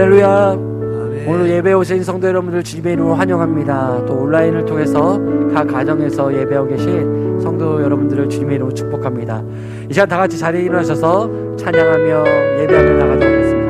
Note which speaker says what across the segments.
Speaker 1: 할렐루야. 오늘 예배 오신 성도 여러분들 주님의 이름으로 환영합니다. 또 온라인을 통해서 각 가정에서 예배하고 계신 성도 여러분들을 주님의 이름으로 축복합니다. 이 시간 다 같이 자리에 일어나셔서 찬양하며 예배하며 나가도록 하겠습니다.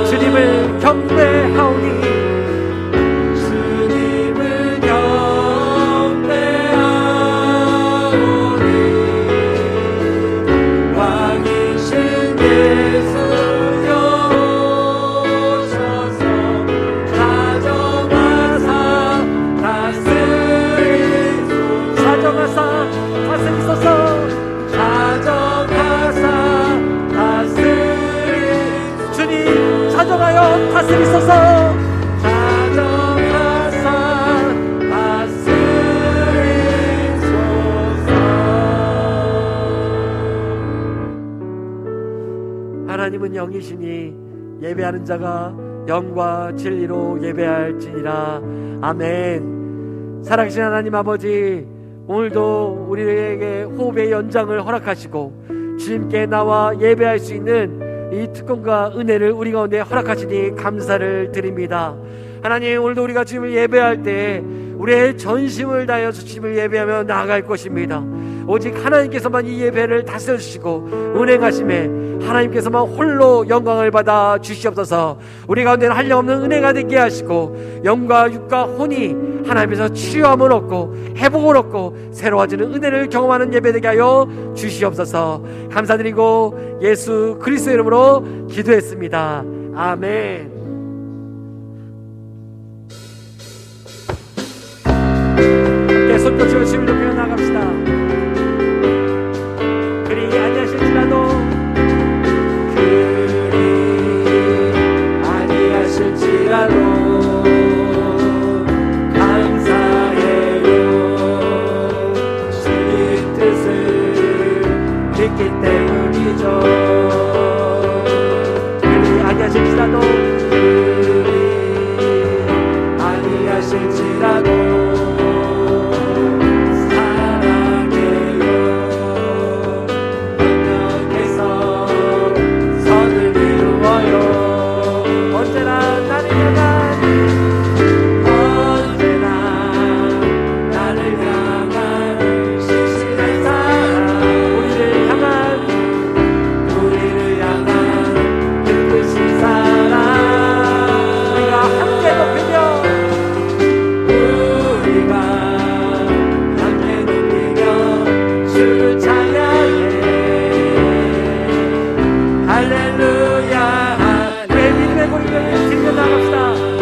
Speaker 1: 주님을 경배하오니 주님을 경배하오니 왕이신 예수여 오셔서 다정하사 다스리소서 다정하사 다스리소서 다정하여 다스리소서 다정하사 다스리소서. 하나님은 영이시니 예배하는 자가 영과 진리로 예배할지니라. 아멘. 사랑하신 하나님 아버지, 오늘도 우리에게 호흡의 연장을 허락하시고 주님께 나와 예배할 수 있는 이 특권과 은혜를 우리 가운데 허락하시니 감사를 드립니다. 하나님, 오늘도 우리가 주님을 예배할 때 우리의 전심을 다하여서 주님을 예배하며 나아갈 것입니다. 오직 하나님께서만 이 예배를 다스려주시고 운행하심에 하나님께서만 홀로 영광을 받아 주시옵소서. 우리 가운데는 한량없는 은혜가 되게 하시고 영과 육과 혼이 하나님께서 치유함을 얻고 회복을 얻고 새로워지는 은혜를 경험하는 예배 되게 하여 주시옵소서. 감사드리고 예수 그리스도의 이름으로 기도했습니다. 아멘. 함께 손꼽치고 주님을 높여 나갑시다. 그리 아니하실지라도 감사해요. 주님 뜻을 믿기 때문이죠. 그리 아니하실지라도 할렐루야. 내 믿음의 고리를 들며 나갑시다.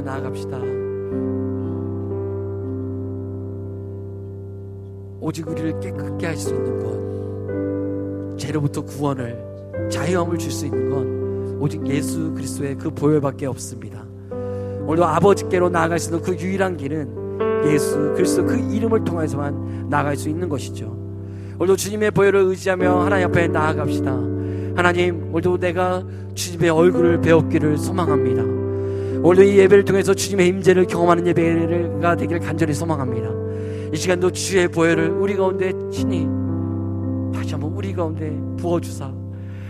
Speaker 1: 나아갑시다. 오직 우리를 깨끗게 할 수 있는 것, 죄로부터 구원을, 자유함을 줄 수 있는 건 오직 예수 그리스도의 그 보혈밖에 없습니다. 오늘도 아버지께로 나아갈 수 있는 그 유일한 길은 예수 그리스도 그 이름을 통해서만 나아갈 수 있는 것이죠. 오늘도 주님의 보혈을 의지하며 하나님 앞에 나아갑시다. 하나님, 오늘도 내가 주님의 얼굴을 배웠기를 소망합니다. 오늘도 이 예배를 통해서 주님의 임재를 경험하는 예배가 되기를 간절히 소망합니다. 이 시간도 주의 보혈을 우리 가운데 친히 다시 한번 우리 가운데 부어주사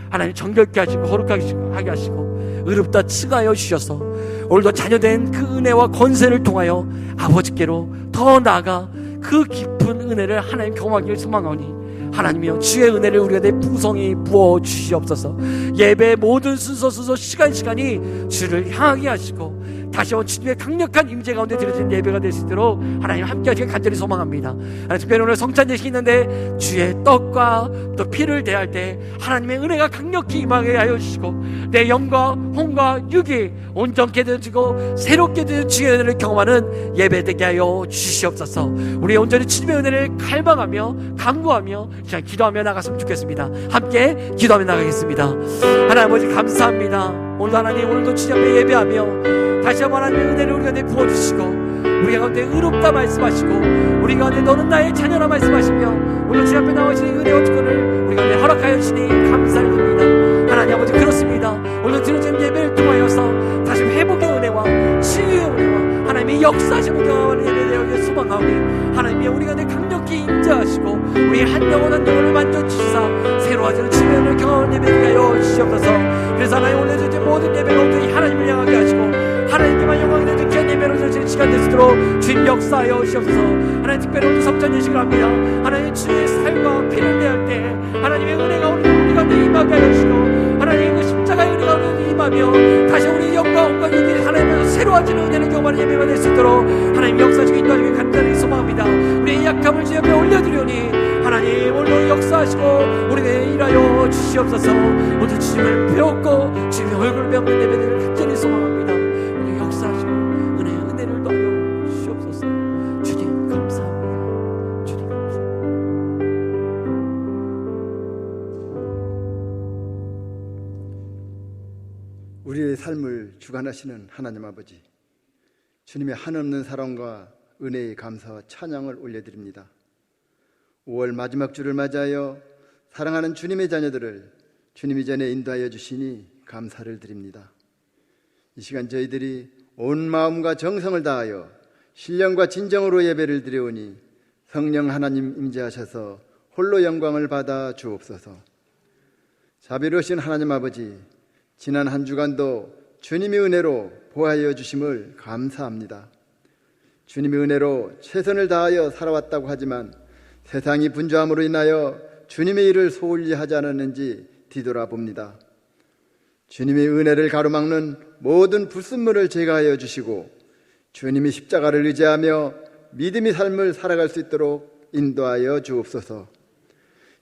Speaker 1: 하나님 정결케 하시고 거룩하게 하시고 의롭다 칭하여 주셔서 오늘도 자녀된 그 은혜와 권세를 통하여 아버지께로 더 나아가 그 깊은 은혜를 하나님 경험하기를 소망하오니 하나님이여, 주의 은혜를 우리가 내 풍성히 부어 주시옵소서. 예배의 모든 순서 시간이 주를 향하게 하시고 다시 한번 주님의 강력한 임재 가운데 드려진 예배가 될 수 있도록 하나님 함께 하시길 간절히 소망합니다. 하나님, 특별히 오늘 성찬 예식이 있는데 주의 떡과 또 피를 대할 때 하나님의 은혜가 강력히 임하게 하여 주시고 내 영과 혼과 육이 온전케 되어지고 새롭게 된 주의 은혜를 경험하는 예배 되게 하여 주시옵소서. 우리 온전히 주님의 은혜를 갈망하며 간구하며 그냥 기도하며 나갔으면 좋겠습니다. 함께 기도하며 나가겠습니다. 하나님 아버지, 감사합니다. 오늘도 하나님, 오늘도 주님 앞에 예배하며 다시 한번 하나님의 은혜를 우리 가운데 부어주시고 우리 가운데 의롭다 말씀하시고 우리 가운데 너는 나의 자녀라 말씀하시며 오늘 주님 앞에 나오신 은혜와 주권을 우리 가운데 허락하여 주시니 감사를 드립니다. 하나님 아버지, 그렇습니다. 오늘 드려진 예배를 통하여서 다시 회복의 은혜와 치유의 은혜와 하나님의 역사하심을 경험하는 예배에 대하여 소망하오니 하나님이 우리 가운데 강력히 임재하시고 우리 한 영혼 한 영혼을 만져주시사 새로워지는 주님의 은혜를 경험하는 예배가 하여 주시옵소서. 그래서 하나님, 오늘 드려진 모든 예배가 온전히 하나님을 향하게 하시고 하나님께만 영광이 되는 귀한 예배로 드려지는 시간 되시도록 주님 역사하여 주시옵소서. 하나님, 특별히 오늘 성전 예식을 합니다. 하나님, 주의 살과 피를 내할 때 하나님의 은혜가 우리 가운데 임하게 하여 주시고 하나님, 그 십자가의 은혜가 우리 임하며 다시 우리 영과 온과 육이 하나님께서 새로워지는 은혜를 경험하는 예배가 될 수 있도록 하나님 역사하시고 인도하시길 간절히 소망합니다. 우리의 약함을 주님 앞에 올려드리오니 하나님, 오늘도 역사하시고 우리에게 일하여 주시옵소서. 오늘 주님을 배웠고 주님의 얼굴을 배우는 예배들을 간절히 소망합니다. 우리 역사하시고 은혜를 더하여 주시옵소서. 주님 감사합니다. 주님 감사합니다.
Speaker 2: 우리의 삶을 주관하시는 하나님 아버지, 주님의 한없는 사랑과 은혜의 감사와 찬양을 올려드립니다. 5월 마지막 주를 맞이하여 사랑하는 주님의 자녀들을 주님이 전에 인도하여 주시니 감사를 드립니다. 이 시간 저희들이 온 마음과 정성을 다하여 신령과 진정으로 예배를 드려오니 성령 하나님 임재하셔서 홀로 영광을 받아 주옵소서. 자비로우신 하나님 아버지, 지난 한 주간도 주님의 은혜로 보호하여 주심을 감사합니다. 주님의 은혜로 최선을 다하여 살아왔다고 하지만 세상이 분주함으로 인하여 주님의 일을 소홀히 하지 않았는지 뒤돌아봅니다. 주님의 은혜를 가로막는 모든 불순물을 제거하여 주시고 주님이 십자가를 의지하며 믿음의 삶을 살아갈 수 있도록 인도하여 주옵소서.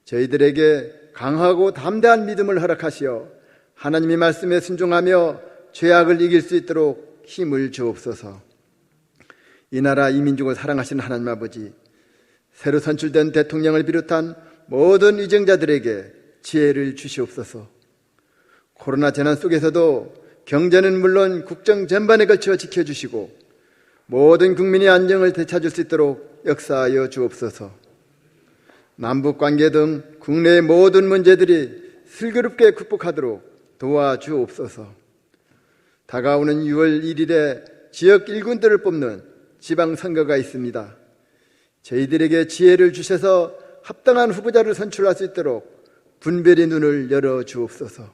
Speaker 2: 저희들에게 강하고 담대한 믿음을 허락하시어 하나님의 말씀에 순종하며 죄악을 이길 수 있도록 힘을 주옵소서. 이 나라 이 민족을 사랑하시는 하나님 아버지, 새로 선출된 대통령을 비롯한 모든 위정자들에게 지혜를 주시옵소서. 코로나 재난 속에서도 경제는 물론 국정 전반에 걸쳐 지켜주시고 모든 국민의 안정을 되찾을 수 있도록 역사하여 주옵소서. 남북관계 등 국내의 모든 문제들이 슬기롭게 극복하도록 도와주옵소서. 다가오는 6월 1일에 지역 일꾼들을 뽑는 지방선거가 있습니다. 저희들에게 지혜를 주셔서 합당한 후보자를 선출할 수 있도록 분별의 눈을 열어주옵소서.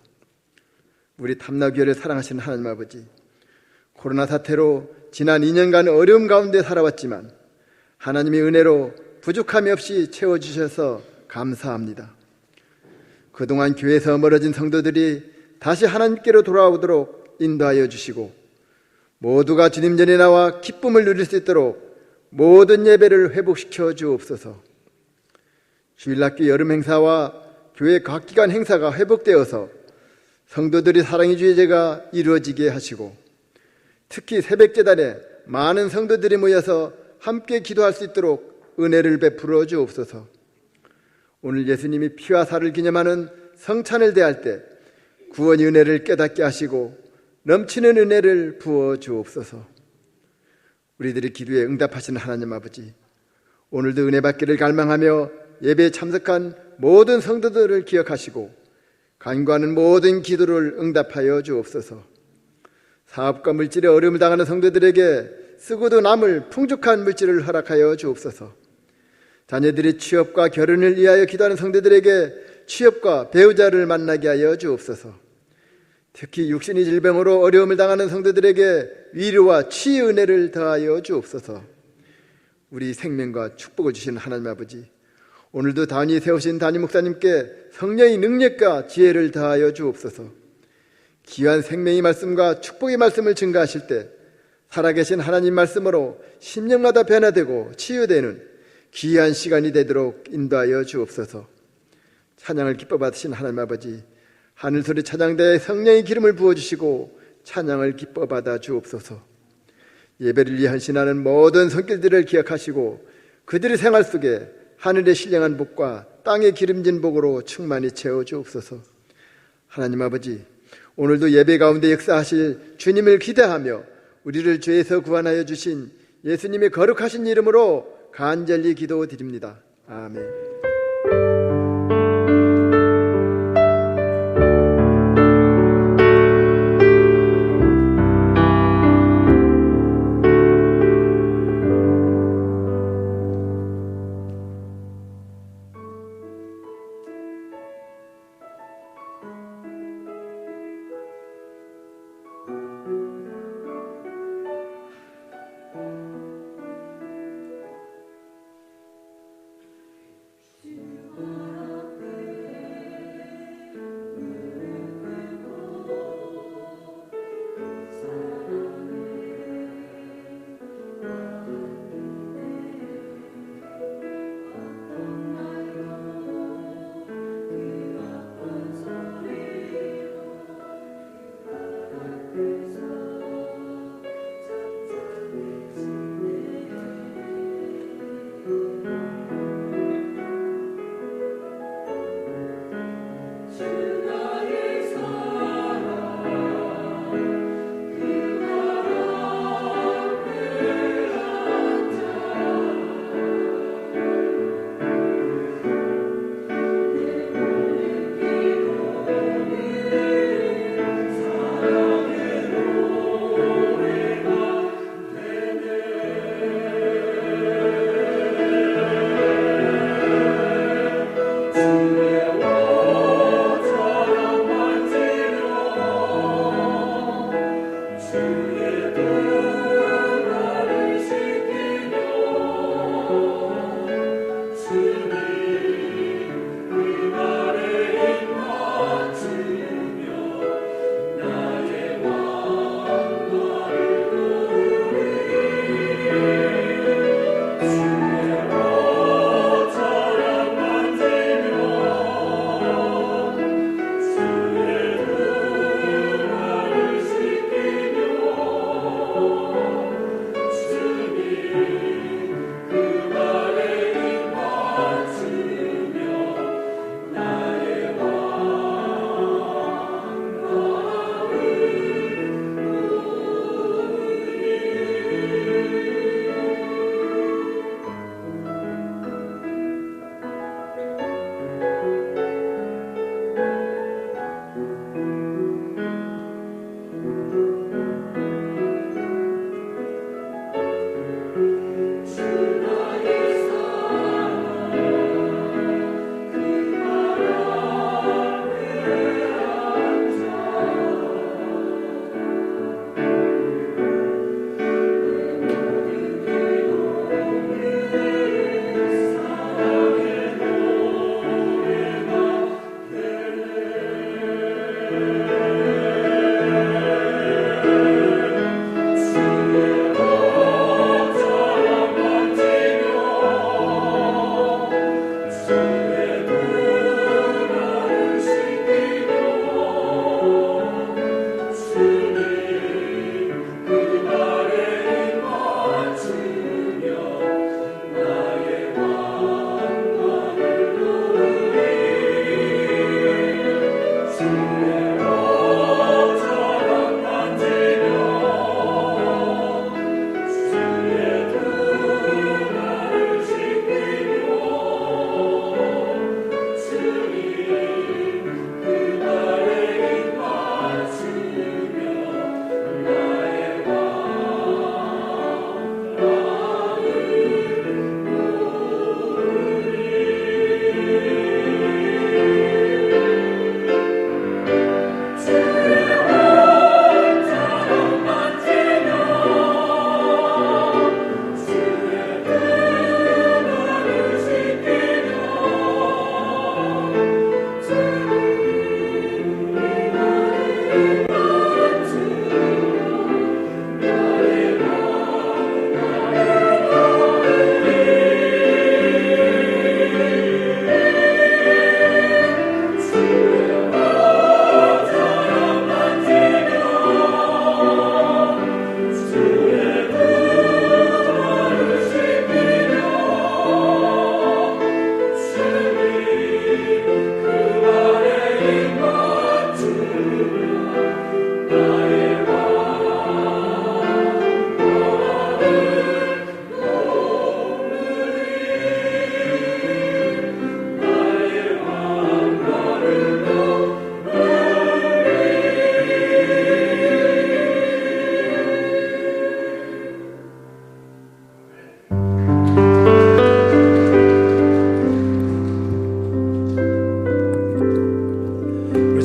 Speaker 2: 우리 탐나교회를 사랑하시는 하나님 아버지, 코로나 사태로 지난 2년간 어려움 가운데 살아왔지만 하나님의 은혜로 부족함이 없이 채워주셔서 감사합니다. 그동안 교회에서 멀어진 성도들이 다시 하나님께로 돌아오도록 인도하여 주시고 모두가 주님 전에 나와 기쁨을 누릴 수 있도록 모든 예배를 회복시켜 주옵소서. 주일학교 여름 행사와 교회 각 기관 행사가 회복되어서 성도들이 사랑의 주의제가 이루어지게 하시고 특히 새벽제단에 많은 성도들이 모여서 함께 기도할 수 있도록 은혜를 베풀어 주옵소서. 오늘 예수님이 피와 살을 기념하는 성찬을 대할 때 구원의 은혜를 깨닫게 하시고 넘치는 은혜를 부어 주옵소서. 우리들의 기도에 응답하시는 하나님 아버지, 오늘도 은혜 받기를 갈망하며 예배에 참석한 모든 성도들을 기억하시고 간구하는 모든 기도를 응답하여 주옵소서. 사업과 물질에 어려움을 당하는 성도들에게 쓰고도 남을 풍족한 물질을 허락하여 주옵소서. 자녀들의 취업과 결혼을 위하여 기도하는 성도들에게 취업과 배우자를 만나게 하여 주옵소서. 특히 육신의 질병으로 어려움을 당하는 성도들에게 위로와 치유의 은혜를 더하여 주옵소서. 우리 생명과 축복을 주시는 하나님 아버지, 오늘도 단위 세우신 담임 목사님께 성령의 능력과 지혜를 더하여 주옵소서. 귀한 생명의 말씀과 축복의 말씀을 증거하실 때 살아계신 하나님 말씀으로 심령마다 변화되고 치유되는 귀한 시간이 되도록 인도하여 주옵소서. 찬양을 기뻐 받으신 하나님 아버지, 하늘소리 찬양대에 성령의 기름을 부어주시고 찬양을 기뻐 받아 주옵소서. 예배를 위해 헌신하는 모든 손길들을 기억하시고 그들의 생활 속에 하늘의 신령한 복과 땅의 기름진 복으로 충만히 채워 주옵소서. 하나님 아버지, 오늘도 예배 가운데 역사하실 주님을 기대하며 우리를 죄에서 구원하여 주신 예수님의 거룩하신 이름으로 간절히 기도드립니다. 아멘.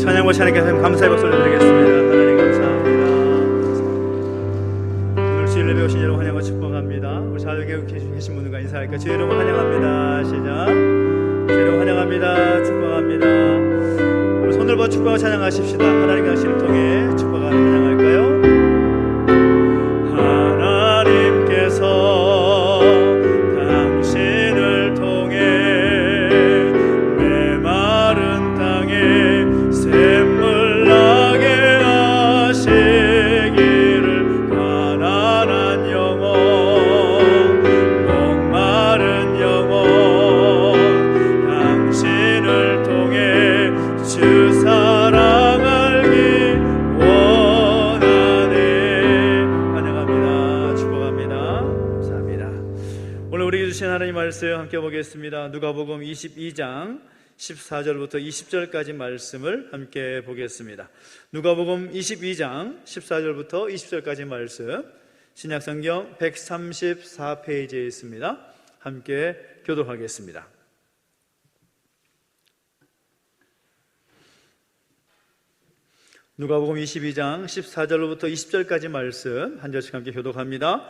Speaker 3: 찬양 하나님께 감사의 박수를 드리겠습니다. 하나님 감사합니다. 오늘 주일 예배 오신 여러분 환영과 축복합니다. 우리 자유에 계신 분들과 인사할까? 주의 이름 환영합니다. 시작. 주의 이름 환영합니다. 축복합니다. 우리 손을 봐 축복하고 찬양하십시다. 하나님의 당신을 통해 축복하는 찬양할까요? 하나님께서 당신을 통해 메마른 땅에 샘물 나게 하시기를 가난한 영혼 목마른 영혼 당신을 통해 주 사랑 알기 원하네. 환영합니다. 축복합니다. 감사합니다. 오늘 우리에게 주신 하나님 말씀 함께 보겠습니다. 누가복음 22장 14절부터 20절까지 말씀을 함께 보겠습니다. 누가복음 22장 14절부터 20절까지 말씀, 신약성경 134페이지에 있습니다. 함께 교독하겠습니다. 누가복음 22장 14절부터 20절까지 말씀 한 절씩 함께 교독합니다.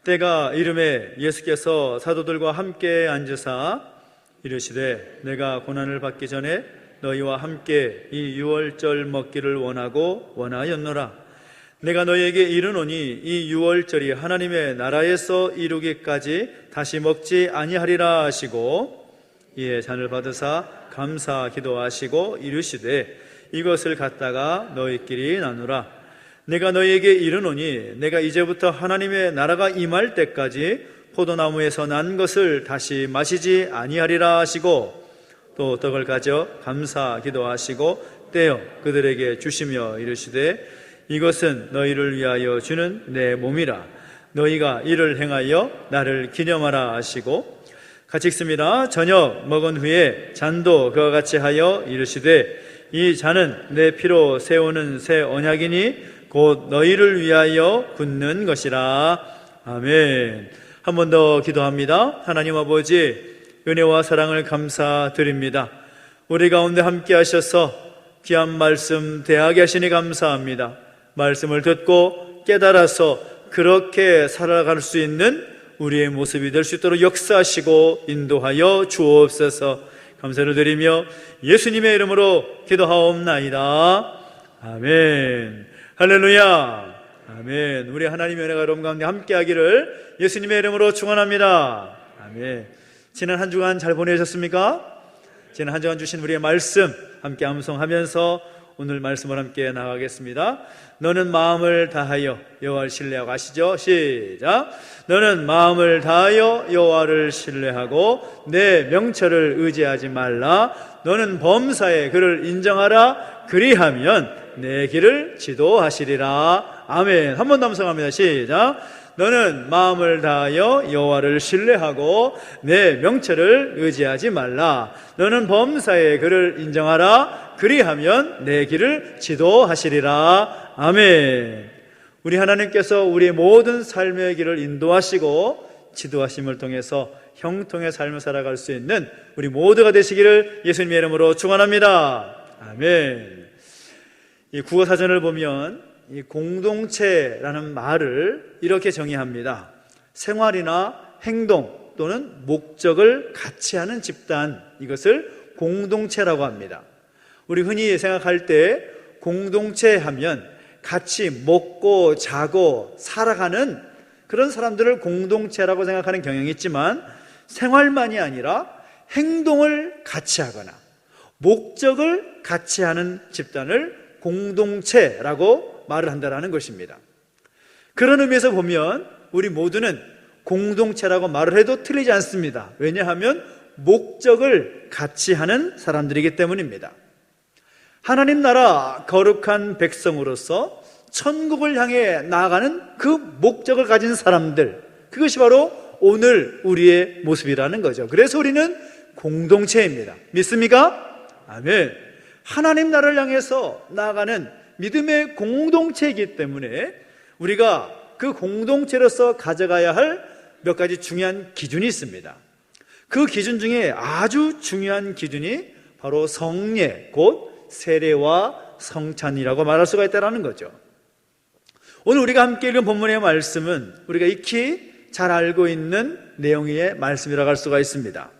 Speaker 3: 때가 이름에 예수께서 사도들과 함께 앉으사 이르시되 내가 고난을 받기 전에 너희와 함께 이 유월절 먹기를 원하고 원하였노라. 내가 너희에게 이르노니 이 유월절이 하나님의 나라에서 이루기까지 다시 먹지 아니하리라 하시고 이에 잔을 받으사 감사 기도하시고 이르시되 이것을 갖다가 너희끼리 나누라. 내가 너희에게 이르노니 내가 이제부터 하나님의 나라가 임할 때까지 포도나무에서 난 것을 다시 마시지 아니하리라 하시고 또 떡을 가져 감사 기도하시고 떼어 그들에게 주시며 이르시되 이것은 너희를 위하여 주는 내 몸이라. 너희가 이를 행하여 나를 기념하라 하시고 같이 읽습니다. 저녁 먹은 후에 잔도 그와 같이 하여 이르시되 이 잔은 내 피로 세우는 새 언약이니 곧 너희를 위하여 붓는 것이라. 아멘. 한 번 더 기도합니다. 하나님 아버지, 은혜와 사랑을 감사드립니다. 우리 가운데 함께 하셔서 귀한 말씀 대하게 하시니 감사합니다. 말씀을 듣고 깨달아서 그렇게 살아갈 수 있는 우리의 모습이 될 수 있도록 역사하시고 인도하여 주옵소서. 감사를 드리며 예수님의 이름으로 기도하옵나이다. 아멘. 할렐루야. 아멘. 우리 하나님의 은혜가 여러분 가운데 함께하기를 예수님의 이름으로 축원합니다. 아멘. 지난 한 주간 잘 보내셨습니까? 지난 한 주간 주신 우리의 말씀 함께 암송하면서 오늘 말씀을 함께 나가겠습니다. 너는 마음을 다하여 여호와를 신뢰하고, 아시죠? 시작. 너는 마음을 다하여 여호와를 신뢰하고 내 명철을 의지하지 말라. 너는 범사에 그를 인정하라. 그리하면 내 길을 지도하시리라. 아멘. 한 번 더 암송합니다. 시작. 너는 마음을 다하여 여호와를 신뢰하고 내 명철을 의지하지 말라. 너는 범사에 그를 인정하라. 그리하면 내 길을 지도하시리라. 아멘. 우리 하나님께서 우리의 모든 삶의 길을 인도하시고 지도하심을 통해서 형통의 삶을 살아갈 수 있는 우리 모두가 되시기를 예수님의 이름으로 축원합니다. 아멘. 이 국어사전을 보면 이 공동체라는 말을 이렇게 정의합니다. 생활이나 행동 또는 목적을 같이 하는 집단, 이것을 공동체라고 합니다. 우리 흔히 생각할 때 공동체 하면 같이 먹고 자고 살아가는 그런 사람들을 공동체라고 생각하는 경향이 있지만, 생활만이 아니라 행동을 같이 하거나 목적을 같이 하는 집단을 공동체라고 말을 한다는 것입니다. 그런 의미에서 보면 우리 모두는 공동체라고 말을 해도 틀리지 않습니다. 왜냐하면 목적을 같이 하는 사람들이기 때문입니다. 하나님 나라 거룩한 백성으로서 천국을 향해 나아가는 그 목적을 가진 사람들, 그것이 바로 오늘 우리의 모습이라는 거죠. 그래서 우리는 공동체입니다. 믿습니까? 아멘. 하나님 나라를 향해서 나아가는 믿음의 공동체이기 때문에 우리가 그 공동체로서 가져가야 할 몇 가지 중요한 기준이 있습니다. 그 기준 중에 아주 중요한 기준이 바로 성례, 곧 세례와 성찬이라고 말할 수가 있다는 거죠. 오늘 우리가 함께 읽은 본문의 말씀은 우리가 익히 잘 알고 있는 내용의 말씀이라고 할 수가 있습니다.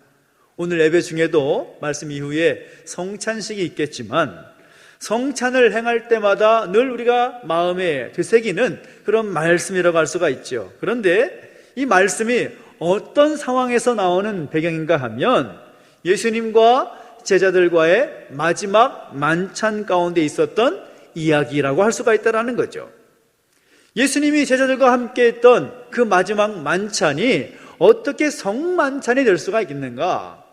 Speaker 3: 오늘 예배 중에도 말씀 이후에 성찬식이 있겠지만 성찬을 행할 때마다 늘 우리가 마음에 되새기는 그런 말씀이라고 할 수가 있죠. 그런데 이 말씀이 어떤 상황에서 나오는 배경인가 하면 예수님과 제자들과의 마지막 만찬 가운데 있었던 이야기라고 할 수가 있다는 거죠. 예수님이 제자들과 함께 했던 그 마지막 만찬이 어떻게 성만찬이 될 수가 있겠는가?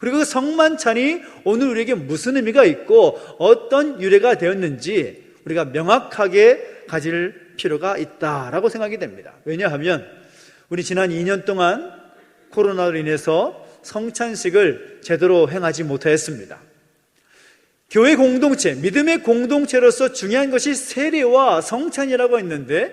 Speaker 3: 그리고 그 성만찬이 오늘 우리에게 무슨 의미가 있고 어떤 유래가 되었는지 우리가 명확하게 가질 필요가 있다라고 생각이 됩니다. 왜냐하면 우리 지난 2년 동안 코로나로 인해서 성찬식을 제대로 행하지 못하였습니다. 교회 공동체, 믿음의 공동체로서 중요한 것이 세례와 성찬이라고 했는데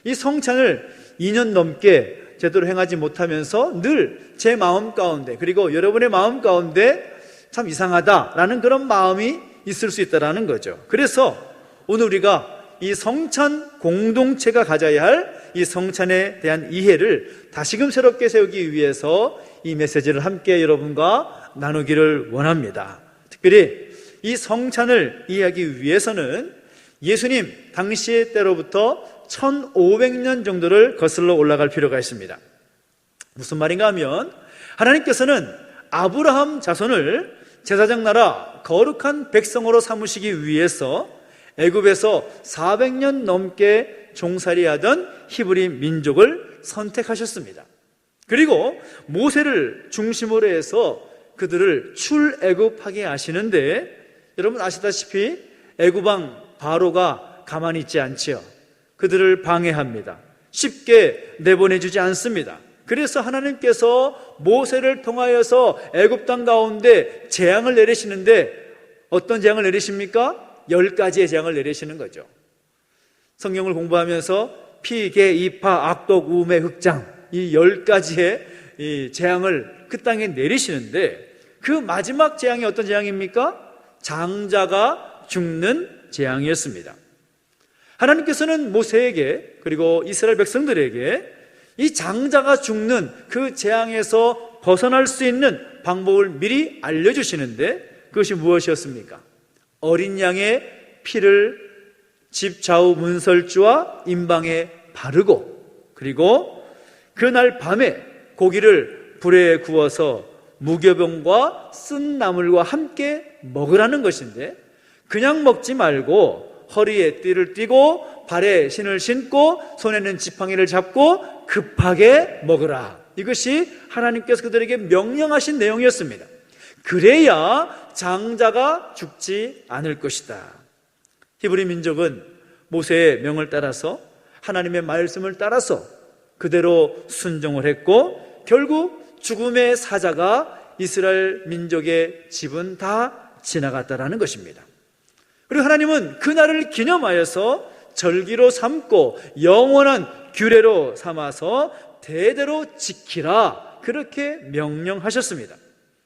Speaker 3: 이 성찬을 2년 넘게 제대로 행하지 못하면서 늘 제 마음 가운데 그리고 여러분의 마음 가운데 참 이상하다라는 그런 마음이 있을 수 있다는 거죠. 그래서 오늘 우리가 이 성찬 공동체가 가져야 할 이 성찬에 대한 이해를 다시금 새롭게 세우기 위해서 이 메시지를 함께 여러분과 나누기를 원합니다. 특별히 이 성찬을 이해하기 위해서는 예수님 당시의 때로부터 1500년 정도를 거슬러 올라갈 필요가 있습니다. 무슨 말인가 하면 하나님께서는 아브라함 자손을 제사장 나라 거룩한 백성으로 삼으시기 위해서 애굽에서 400년 넘게 종살이하던 히브리 민족을 선택하셨습니다. 그리고 모세를 중심으로 해서 그들을 출애굽하게 하시는데 여러분 아시다시피 애굽왕 바로가 가만히 있지 않지요. 그들을 방해합니다. 쉽게 내보내주지 않습니다. 그래서 하나님께서 모세를 통하여서 애굽 땅 가운데 재앙을 내리시는데 어떤 재앙을 내리십니까? 10가지의 재앙을 내리시는 거죠. 성경을 공부하면서 피, 개, 이파, 악독, 우매, 흑장 이 10가지의 이 재앙을 그 땅에 내리시는데 그 마지막 재앙이 어떤 재앙입니까? 장자가 죽는 재앙이었습니다. 하나님께서는 모세에게 그리고 이스라엘 백성들에게 이 장자가 죽는 그 재앙에서 벗어날 수 있는 방법을 미리 알려주시는데 그것이 무엇이었습니까? 어린 양의 피를 집 좌우 문설주와 임방에 바르고 그리고 그날 밤에 고기를 불에 구워서 무교병과 쓴 나물과 함께 먹으라는 것인데 그냥 먹지 말고 허리에 띠를 띠고 발에 신을 신고 손에는 지팡이를 잡고 급하게 먹으라. 이것이 하나님께서 그들에게 명령하신 내용이었습니다. 그래야 장자가 죽지 않을 것이다. 히브리 민족은 모세의 명을 따라서 하나님의 말씀을 따라서 그대로 순종을 했고 결국 죽음의 사자가 이스라엘 민족의 집은 다 지나갔다라는 것입니다. 그리고 하나님은 그날을 기념하여서 절기로 삼고 영원한 규례로 삼아서 대대로 지키라 그렇게 명령하셨습니다.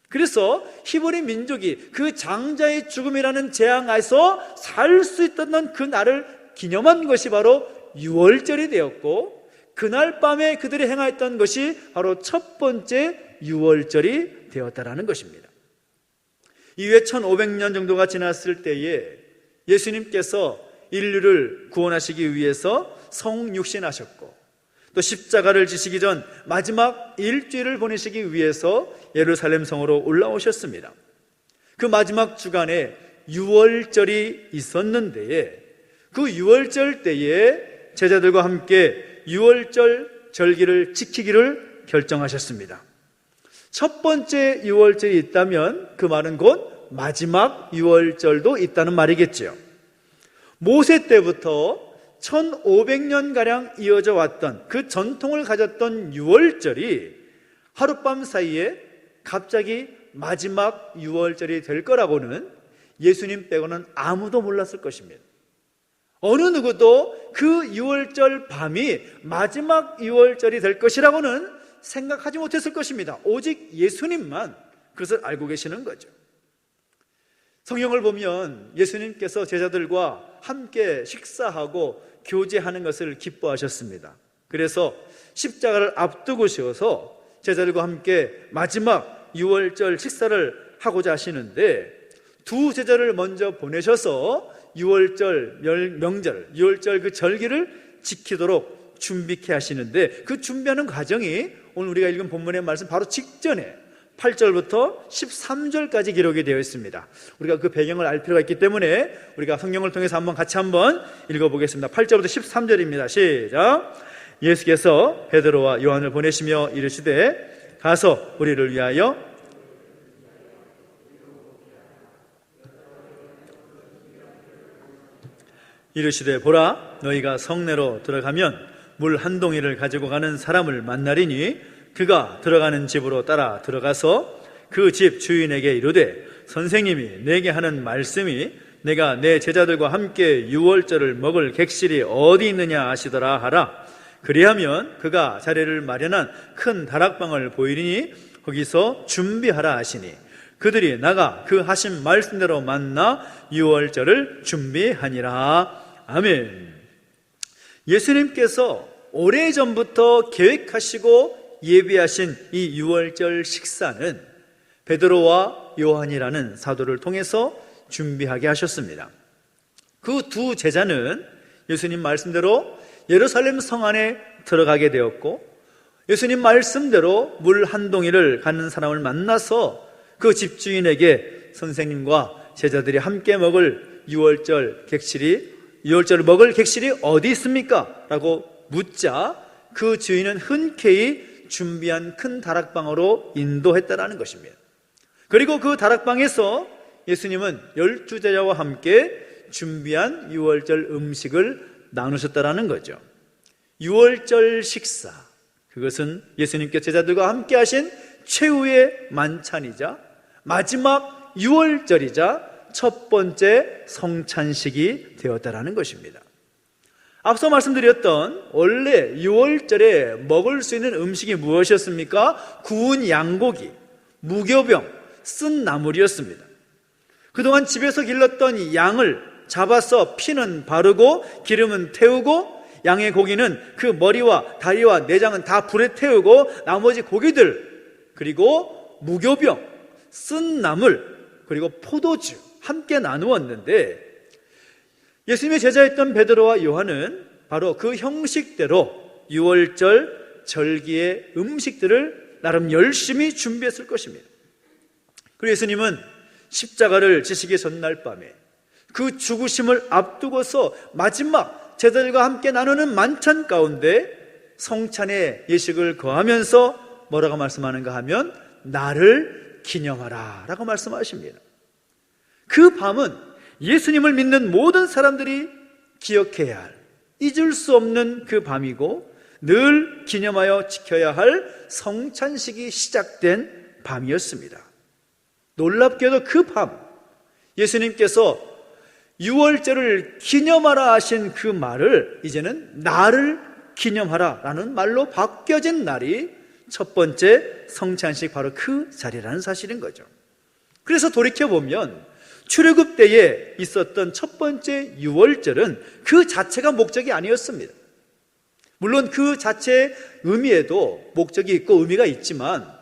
Speaker 3: 그래서 히브리 민족이 그 장자의 죽음이라는 재앙에서 살 수 있던 그 날을 기념한 것이 바로 유월절이 되었고 그날 밤에 그들이 행하였던 것이 바로 첫 번째 유월절이 되었다라는 것입니다. 이후에 1500년 정도가 지났을 때에 예수님께서 인류를 구원하시기 위해서 성육신하셨고 또 십자가를 지시기 전 마지막 일주일을 보내시기 위해서 예루살렘 성으로 올라오셨습니다. 그 마지막 주간에 유월절이 있었는데 그 유월절 때에 제자들과 함께 유월절 절기를 지키기를 결정하셨습니다. 첫 번째 유월절이 있다면 그 말은 곧 마지막 유월절도 있다는 말이겠죠. 모세 때부터 1500년가량 이어져 왔던 그 전통을 가졌던 유월절이 하룻밤 사이에 갑자기 마지막 유월절이 될 거라고는 예수님 빼고는 아무도 몰랐을 것입니다. 어느 누구도 그 유월절 밤이 마지막 유월절이 될 것이라고는 생각하지 못했을 것입니다. 오직 예수님만 그것을 알고 계시는 거죠. 성경을 보면 예수님께서 제자들과 함께 식사하고 교제하는 것을 기뻐하셨습니다. 그래서 십자가를 앞두고셔서 제자들과 함께 마지막 유월절 식사를 하고자 하시는데, 두 제자를 먼저 보내셔서 유월절 명절, 유월절 그 절기를 지키도록 준비케 하시는데, 그 준비하는 과정이 오늘 우리가 읽은 본문의 말씀 바로 직전에 8절부터 13절까지 기록이 되어 있습니다. 우리가 그 배경을 알 필요가 있기 때문에 우리가 성경을 통해서 같이 한번 읽어보겠습니다. 8절부터 13절입니다. 시작. 예수께서 베드로와 요한을 보내시며 이르시되 가서 우리를 위하여 이르시되 보라, 너희가 성내로 들어가면 물 한 동이를 가지고 가는 사람을 만나리니 그가 들어가는 집으로 따라 들어가서 그 집 주인에게 이르되 선생님이 내게 하는 말씀이 내가 내 제자들과 함께 유월절을 먹을 객실이 어디 있느냐 하시더라 하라. 그리하면 그가 자리를 마련한 큰 다락방을 보이리니 거기서 준비하라 하시니 그들이 나가 그 하신 말씀대로 만나 유월절을 준비하니라. 아멘. 예수님께서 오래전부터 계획하시고 예비하신 이 유월절 식사는 베드로와 요한이라는 사도를 통해서 준비하게 하셨습니다. 그 두 제자는 예수님 말씀대로 예루살렘 성 안에 들어가게 되었고, 예수님 말씀대로 물 한 동이를 가는 사람을 만나서 그 집주인에게 선생님과 제자들이 함께 먹을 유월절을 먹을 객실이 어디 있습니까? 라고 묻자 그 주인은 흔쾌히 준비한 큰 다락방으로 인도했다라는 것입니다. 그리고 그 다락방에서 예수님은 12제자와 함께 준비한 유월절 음식을 나누셨다라는 거죠. 유월절 식사, 그것은 예수님께 제자들과 함께 하신 최후의 만찬이자 마지막 유월절이자 첫 번째 성찬식이 되었다라는 것입니다. 앞서 말씀드렸던 원래 유월절에 먹을 수 있는 음식이 무엇이었습니까? 구운 양고기, 무교병, 쓴 나물이었습니다. 그동안 집에서 길렀던 양을 잡아서 피는 바르고 기름은 태우고 양의 고기는 그 머리와 다리와 내장은 다 불에 태우고 나머지 고기들, 그리고 무교병, 쓴 나물, 그리고 포도주 함께 나누었는데, 예수님의 제자였던 베드로와 요한은 바로 그 형식대로 유월절 절기의 음식들을 나름 열심히 준비했을 것입니다. 그리고 예수님은 십자가를 지시기 전날 밤에 그 죽으심을 앞두고서 마지막 제자들과 함께 나누는 만찬 가운데 성찬의 예식을 거하면서 뭐라고 말씀하는가 하면 나를 기념하라 라고 말씀하십니다. 그 밤은 예수님을 믿는 모든 사람들이 기억해야 할, 잊을 수 없는 그 밤이고 늘 기념하여 지켜야 할 성찬식이 시작된 밤이었습니다. 놀랍게도 그 밤 예수님께서 유월절을 기념하라 하신 그 말을 이제는 나를 기념하라 라는 말로 바뀌어진 날이 첫 번째 성찬식, 바로 그 자리라는 사실인 거죠. 그래서 돌이켜보면 출애굽 때에 있었던 첫 번째 유월절은 그 자체가 목적이 아니었습니다. 물론 그 자체의 의미에도 목적이 있고 의미가 있지만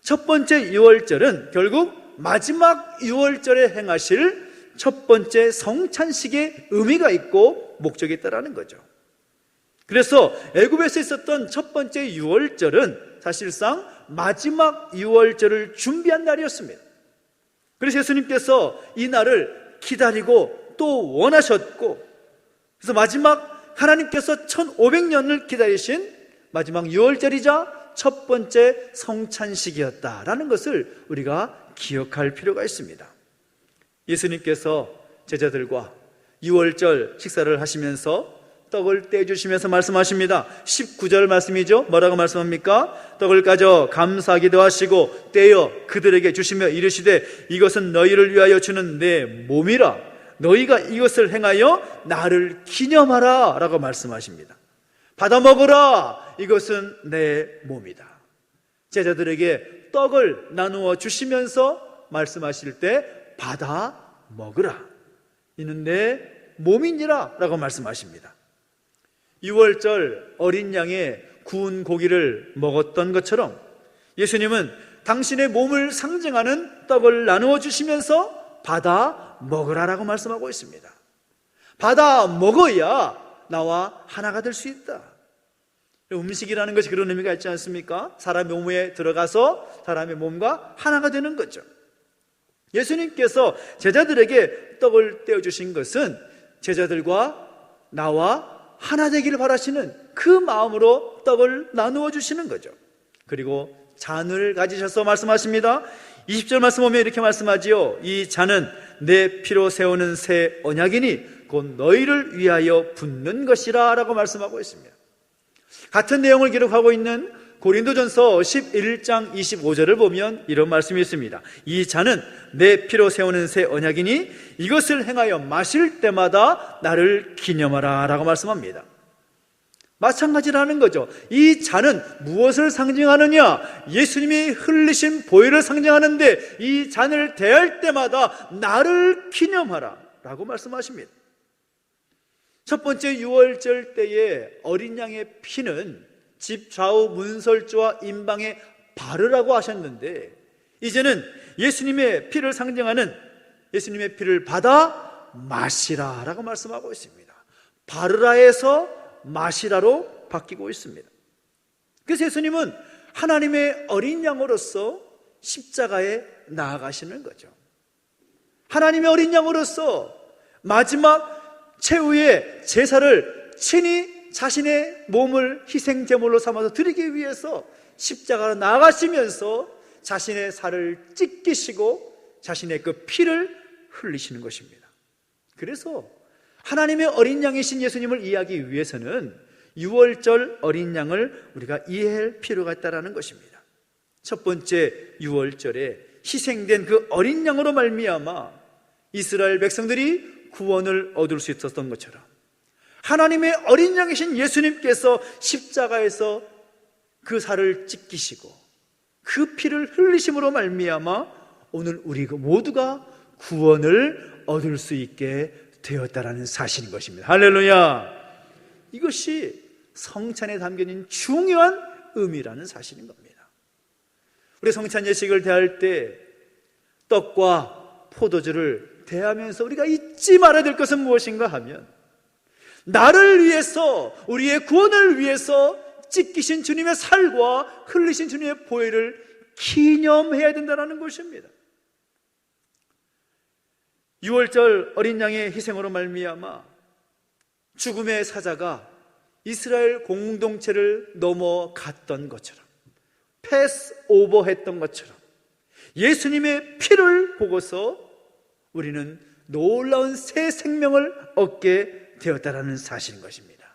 Speaker 3: 첫 번째 유월절은 결국 마지막 유월절에 행하실 첫 번째 성찬식의 의미가 있고 목적이 있다라는 거죠. 그래서 애굽에서 있었던 첫 번째 유월절은 사실상 마지막 유월절을 준비한 날이었습니다. 그래서 예수님께서 이 날을 기다리고 또 원하셨고, 그래서 마지막 하나님께서 1500년을 기다리신 마지막 유월절이자 첫 번째 성찬식이었다라는 것을 우리가 기억할 필요가 있습니다. 예수님께서 제자들과 유월절 식사를 하시면서 떡을 떼주시면서 말씀하십니다. 19절 말씀이죠. 뭐라고 말씀합니까? 떡을 가져 감사하기도 하시고 떼어 그들에게 주시며 이르시되 이것은 너희를 위하여 주는 내 몸이라. 너희가 이것을 행하여 나를 기념하라 라고 말씀하십니다. 받아 먹으라. 이것은 내 몸이다. 제자들에게 떡을 나누어 주시면서 말씀하실 때 받아 먹으라. 이는 내 몸이니라 라고 말씀하십니다. 유월절 어린 양의 구운 고기를 먹었던 것처럼 예수님은 당신의 몸을 상징하는 떡을 나누어 주시면서 받아 먹으라라고 말씀하고 있습니다. 받아 먹어야 나와 하나가 될 수 있다. 음식이라는 것이 그런 의미가 있지 않습니까? 사람의 몸에 들어가서 사람의 몸과 하나가 되는 거죠. 예수님께서 제자들에게 떡을 떼어주신 것은 제자들과 나와 하나 되기를 바라시는 그 마음으로 떡을 나누어 주시는 거죠. 그리고 잔을 가지셔서 말씀하십니다. 20절 말씀 보면 이렇게 말씀하지요. 이 잔은 내 피로 세우는 새 언약이니 곧 너희를 위하여 붓는 것이라 라고 말씀하고 있습니다. 같은 내용을 기록하고 있는 고린도전서 11장 25절을 보면 이런 말씀이 있습니다. 이 잔은 내 피로 세우는 새 언약이니 이것을 행하여 마실 때마다 나를 기념하라 라고 말씀합니다. 마찬가지라는 거죠. 이 잔은 무엇을 상징하느냐? 예수님이 흘리신 보혈을 상징하는데 이 잔을 대할 때마다 나를 기념하라 라고 말씀하십니다. 첫 번째 유월절 때에 어린 양의 피는 집 좌우 문설주와 임방에 바르라고 하셨는데 이제는 예수님의 피를 상징하는 예수님의 피를 받아 마시라 라고 말씀하고 있습니다. 바르라에서 마시라로 바뀌고 있습니다. 그래서 예수님은 하나님의 어린 양으로서 십자가에 나아가시는 거죠. 하나님의 어린 양으로서 마지막 최후의 제사를 친히 자신의 몸을 희생 제물로 삼아서 드리기 위해서 십자가로 나아가시면서 자신의 살을 찢기시고 자신의 그 피를 흘리시는 것입니다. 그래서 하나님의 어린 양이신 예수님을 이해하기 위해서는 유월절 어린 양을 우리가 이해할 필요가 있다는 것입니다. 첫 번째 유월절에 희생된 그 어린 양으로 말미암아 이스라엘 백성들이 구원을 얻을 수 있었던 것처럼 하나님의 어린 양이신 예수님께서 십자가에서 그 살을 찢기시고 그 피를 흘리심으로 말미암아 오늘 우리 모두가 구원을 얻을 수 있게 되었다라는 사실인 것입니다. 할렐루야! 이것이 성찬에 담겨진 중요한 의미라는 사실인 겁니다. 우리 성찬 예식을 대할 때 떡과 포도주를 대하면서 우리가 잊지 말아야 될 것은 무엇인가 하면 나를 위해서 우리의 구원을 위해서 찢기신 주님의 살과 흘리신 주님의 보혈을 기념해야 된다는 것입니다. 유월절 어린 양의 희생으로 말미암아 죽음의 사자가 이스라엘 공동체를 넘어갔던 것처럼 패스 오버했던 것처럼 예수님의 피를 보고서 우리는 놀라운 새 생명을 얻게 되었다는 사실인 것입니다.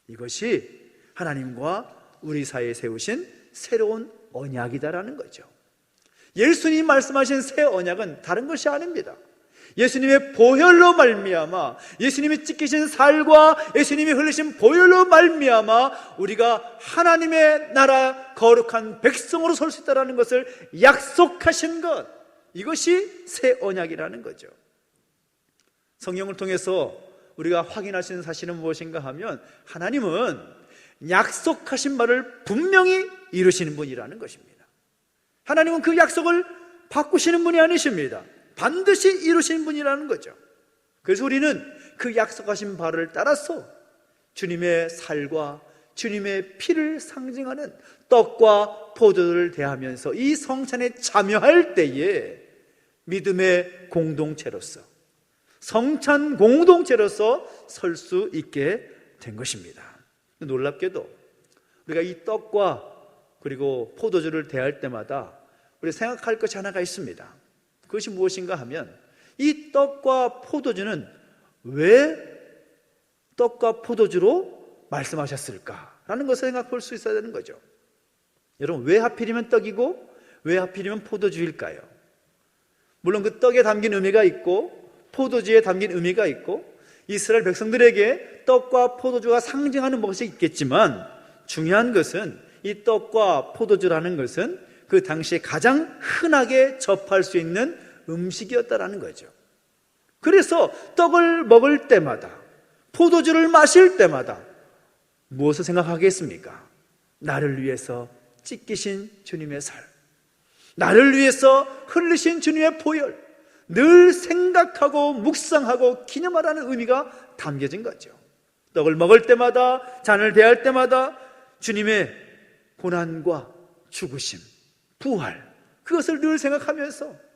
Speaker 3: 이것이 하나님과 우리 사이에 세우신 새로운 언약이다라는 거죠. 예수님이 말씀하신 새 언약은 다른 것이 아닙니다. 예수님의 보혈로 말미암아 예수님이 찢기신 살과 예수님이 흘리신 보혈로 말미암아 우리가 하나님의 나라 거룩한 백성으로 설 수 있다는 것을 약속하신 것, 이것이 새 언약이라는 거죠. 성경을 통해서 우리가 확인할 수 있는 사실은 무엇인가 하면 하나님은 약속하신 말을 분명히 이루시는 분이라는 것입니다. 하나님은 그 약속을 바꾸시는 분이 아니십니다. 반드시 이루시는 분이라는 거죠. 그래서 우리는 그 약속하신 바를 따라서 주님의 살과 주님의 피를 상징하는 떡과 포도를 대하면서 이 성찬에 참여할 때에 믿음의 공동체로서 성찬 공동체로서 설 수 있게 된 것입니다. 놀랍게도 우리가 이 떡과 그리고 포도주를 대할 때마다 우리가 생각할 것이 하나가 있습니다. 그것이 무엇인가 하면 이 떡과 포도주는 왜 떡과 포도주로 말씀하셨을까라는 것을 생각해 볼 수 있어야 되는 거죠. 여러분, 왜 하필이면 떡이고 왜 하필이면 포도주일까요? 물론 그 떡에 담긴 의미가 있고 포도주에 담긴 의미가 있고 이스라엘 백성들에게 떡과 포도주가 상징하는 것이 있겠지만 중요한 것은 이 떡과 포도주라는 것은 그 당시에 가장 흔하게 접할 수 있는 음식이었다라는 거죠. 그래서 떡을 먹을 때마다, 포도주를 마실 때마다 무엇을 생각하겠습니까? 나를 위해서 찢기신 주님의 살, 나를 위해서 흘리신 주님의 보혈, 늘 생각하고 묵상하고 기념하라는 의미가 담겨진 거죠. 떡을 먹을 때마다, 잔을 대할 때마다 주님의 고난과 죽으심, 부활, 그것을 늘 생각하면서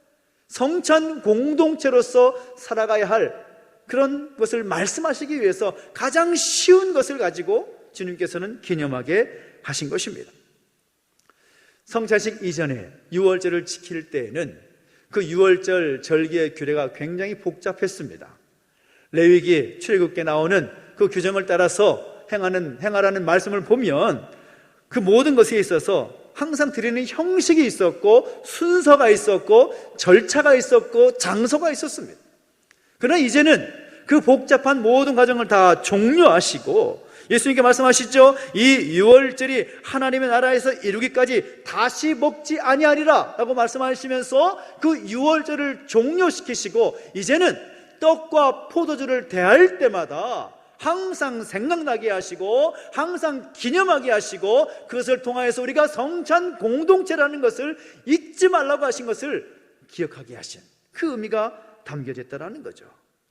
Speaker 3: 성찬 공동체로서 살아가야 할 그런 것을 말씀하시기 위해서 가장 쉬운 것을 가지고 주님께서는 기념하게 하신 것입니다. 성찬식 이전에 유월절을 지킬 때에는 그 유월절 절기의 규례가 굉장히 복잡했습니다. 레위기 출애굽기에 나오는 그 규정을 따라서 행하라는 말씀을 보면 그 모든 것에 있어서 항상 드리는 형식이 있었고, 순서가 있었고, 절차가 있었고, 장소가 있었습니다. 그러나 이제는 그 복잡한 모든 과정을 다 종료하시고 예수님께 말씀하시죠. 이 유월절이 하나님의 나라에서 이루기까지 다시 먹지 아니하리라 라고 말씀하시면서 그 유월절을 종료시키시고 이제는 떡과 포도주를 대할 때마다 항상 생각나게 하시고 항상 기념하게 하시고 그것을 통하여서 우리가 성찬 공동체라는 것을 잊지 말라고 하신 것을 기억하게 하신 그 의미가 담겨져 있다는 거죠.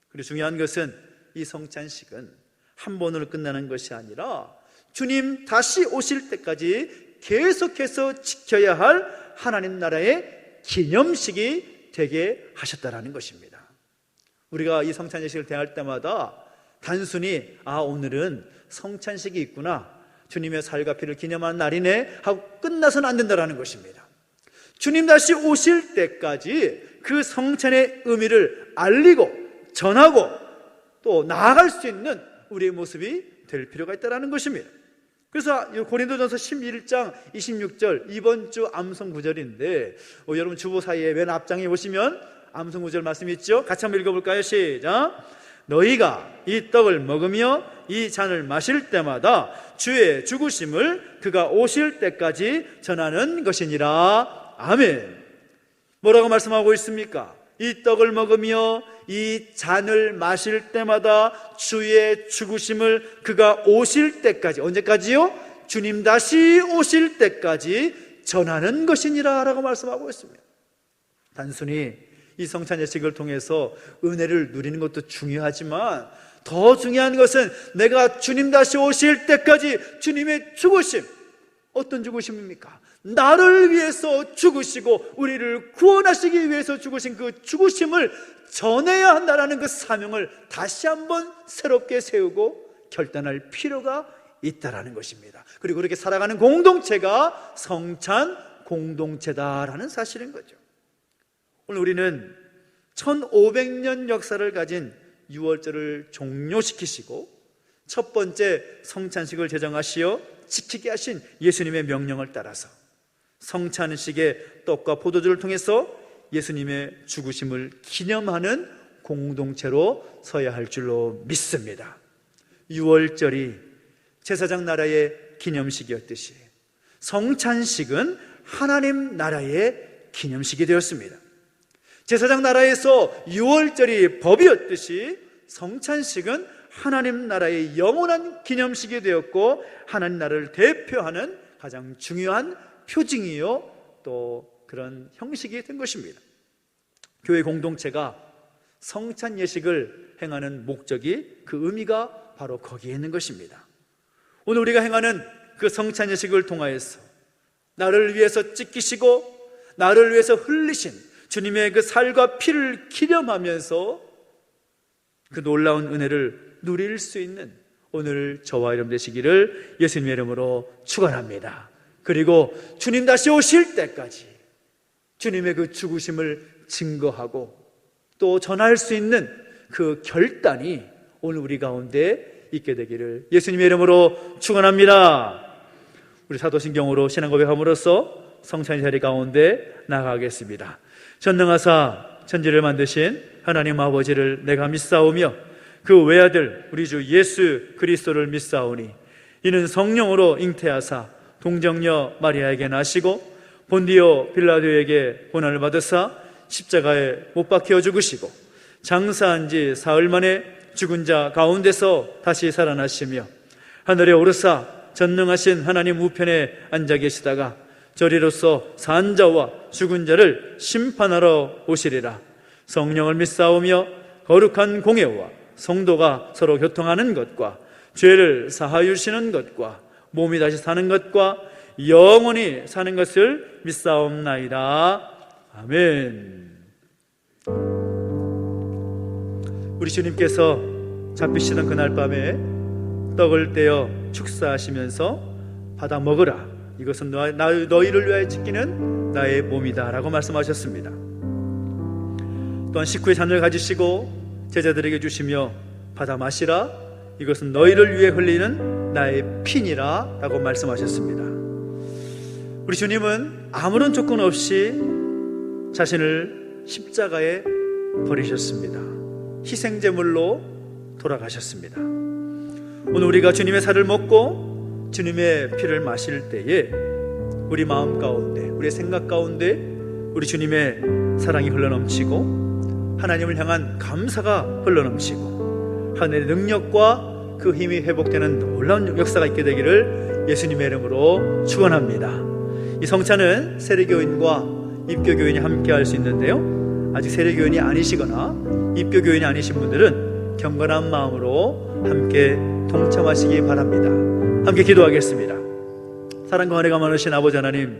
Speaker 3: 그리고 중요한 것은 이 성찬식은 한 번으로 끝나는 것이 아니라 주님 다시 오실 때까지 계속해서 지켜야 할 하나님 나라의 기념식이 되게 하셨다는 것입니다. 우리가 이 성찬식을 대할 때마다 단순히 오늘은 성찬식이 있구나, 주님의 살과 피를 기념하는 날이네 하고 끝나서는 안 된다는 것입니다. 주님 다시 오실 때까지 그 성찬의 의미를 알리고 전하고 또 나아갈 수 있는 우리의 모습이 될 필요가 있다는 것입니다. 그래서 고린도전서 11장 26절 이번 주 암송 구절인데 여러분 주보 사이에 맨 앞장에 보시면 암송 구절 말씀이 있죠. 같이 한번 읽어볼까요? 시작. 너희가 이 떡을 먹으며 이 잔을 마실 때마다 주의 죽으심을 그가 오실 때까지 전하는 것이니라. 아멘. 뭐라고 말씀하고 있습니까? 이 떡을 먹으며 이 잔을 마실 때마다 주의 죽으심을 그가 오실 때까지, 언제까지요? 주님 다시 오실 때까지 전하는 것이니라 라고 말씀하고 있습니다. 단순히 이 성찬 예식을 통해서 은혜를 누리는 것도 중요하지만 더 중요한 것은 내가 주님 다시 오실 때까지 주님의 죽으심, 어떤 죽으심입니까? 나를 위해서 죽으시고 우리를 구원하시기 위해서 죽으신 그 죽으심을 전해야 한다는 그 사명을 다시 한번 새롭게 세우고 결단할 필요가 있다는 것입니다. 그리고 그렇게 살아가는 공동체가 성찬 공동체다라는 사실인 거죠. 오늘 우리는 1500년 역사를 가진 유월절을 종료시키시고 첫 번째 성찬식을 제정하시어 지키게 하신 예수님의 명령을 따라서 성찬식의 떡과 포도주를 통해서 예수님의 죽으심을 기념하는 공동체로 서야 할 줄로 믿습니다. 유월절이 제사장 나라의 기념식이었듯이 성찬식은 하나님 나라의 기념식이 되었습니다. 제사장 나라에서 유월절이 법이었듯이 성찬식은 하나님 나라의 영원한 기념식이 되었고 하나님 나라를 대표하는 가장 중요한 표징이요 또 그런 형식이 된 것입니다. 교회 공동체가 성찬 예식을 행하는 목적이, 그 의미가 바로 거기에 있는 것입니다. 오늘 우리가 행하는 그 성찬 예식을 통하여서 나를 위해서 찢기시고 나를 위해서 흘리신 주님의 그 살과 피를 기념하면서 그 놀라운 은혜를 누릴 수 있는 오늘 저와 여러분 되시기를 예수님의 이름으로 축원합니다. 그리고 주님 다시 오실 때까지 주님의 그 죽으심을 증거하고 또 전할 수 있는 그 결단이 오늘 우리 가운데 있게 되기를 예수님의 이름으로 축원합니다. 우리 사도신경으로 신앙 고백함으로써 성찬 자리 가운데 나가겠습니다. 전능하사 천지를 만드신 하나님 아버지를 내가 믿사오며 그 외아들 우리 주 예수 그리스도를 믿사오니 이는 성령으로 잉태하사 동정녀 마리아에게 나시고 본디오 빌라도에게 고난을 받으사 십자가에 못 박혀 죽으시고 장사한 지 사흘 만에 죽은 자 가운데서 다시 살아나시며 하늘에 오르사 전능하신 하나님 우편에 앉아 계시다가 저리로서 산 자와 죽은 자를 심판하러 오시리라. 성령을 믿사오며 거룩한 공예와 성도가 서로 교통하는 것과 죄를 사하여 주시는 것과 몸이 다시 사는 것과 영원히 사는 것을 믿사옵나이다. 아멘. 우리 주님께서 잡히시던 그날 밤에 떡을 떼어 축사하시면서 받아 먹으라. 이것은 너희를 위하여 지키는 나의 몸이다 라고 말씀하셨습니다. 또한 식후에 잔을 가지시고 제자들에게 주시며 받아 마시라. 이것은 너희를 위해 흘리는 나의 피니라 라고 말씀하셨습니다. 우리 주님은 아무런 조건 없이 자신을 십자가에 버리셨습니다. 희생제물로 돌아가셨습니다. 오늘 우리가 주님의 살을 먹고 주님의 피를 마실 때에 우리 마음 가운데, 우리의 생각 가운데 우리 주님의 사랑이 흘러넘치고 하나님을 향한 감사가 흘러넘치고 하늘의 능력과 그 힘이 회복되는 놀라운 역사가 있게 되기를 예수님의 이름으로 축원합니다. 이 성찬은 세례교인과 입교교인이 함께 할 수 있는데요, 아직 세례교인이 아니시거나 입교교인이 아니신 분들은 경건한 마음으로 함께 동참하시기 바랍니다. 함께 기도하겠습니다. 사랑과 은혜가 많으신 아버지 하나님,